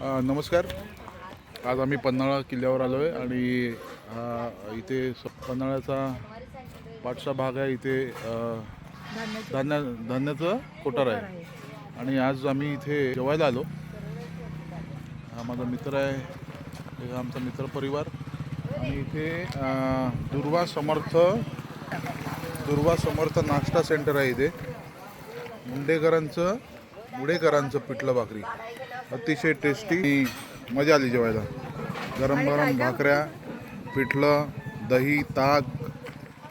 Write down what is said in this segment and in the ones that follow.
नमस्कार. आज आम्ही पन्हाळा किल्ल्यावर आलो आहे आणि इथे पन्हाळ्याचा पाठचा भाग आहे. इथे धान्याचं कोठार आहे आणि आज आम्ही इथे जेवायला आलो. हा माझा मित्र आहे, हे आमचा मित्र परिवार. आणि इथे दुर्वा समर्थ नाश्ता सेंटर आहे. इथे मुडेकरांचं पिठलं भाकरी अतिशय टेस्टी, मजा आली जेवायला. गरम गरम भाकऱ्या, पिठलं, दही, ताक,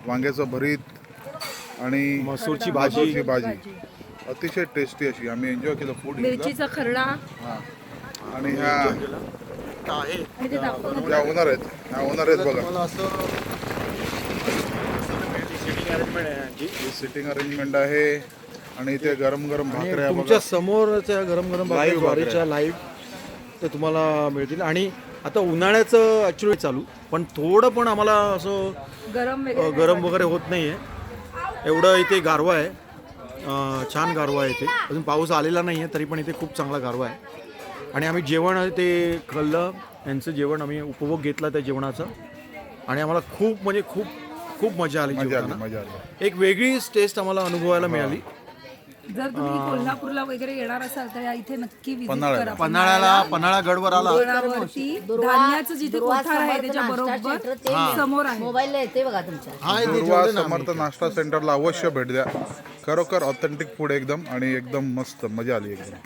वांग्याचं भरीत आणि मसूरची भाजी अतिशय टेस्टी अशी आम्ही एन्जॉय केलं फूड. मिरचीचा खरडा. आणि ह्या ओनर आहेत बघा. सिटिंग अरेंजमेंट आहे आणि इथे गरम गरम भाकऱ्या तुमच्या समोरच्या गरम गरम भाकऱ्या लाईव्ह ते तुम्हाला मिळतील. आणि आता उन्हाळ्याचं ॲक्च्युली चालू, पण थोडं पण आम्हाला असं गरम वगैरे होत नाही आहे. एवढं इथे गारवा आहे, छान गारवा आहे. इथे अजून पाऊस आलेला नाही आहे, तरी पण इथे खूप चांगला गारवा आहे. आणि आम्ही जेवण ते खाल्लं, यांचं जेवण आम्ही उपभोग घेतला त्या जेवणाचा आणि आम्हाला खूप मजा आली. एक वेगळीच टेस्ट आम्हाला अनुभवायला मिळाली. जर तुम्ही कोल्हापूरला वगैरे येणार असाल तर इथे नक्की विजिट करा. पन्हाळा गडवर आला धान्याचं जिथे कोठार आहे त्याच्या बरोबर समोर आहे. मोबाईल येते बघा तुमच्या. दुर्वा समर्थ नाश्ता सेंटरला अवश्य भेट द्या. खरोखर ऑथेंटिक फूड एकदम आणि एकदम मस्त, मजा आली एकदम.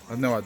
धन्यवाद.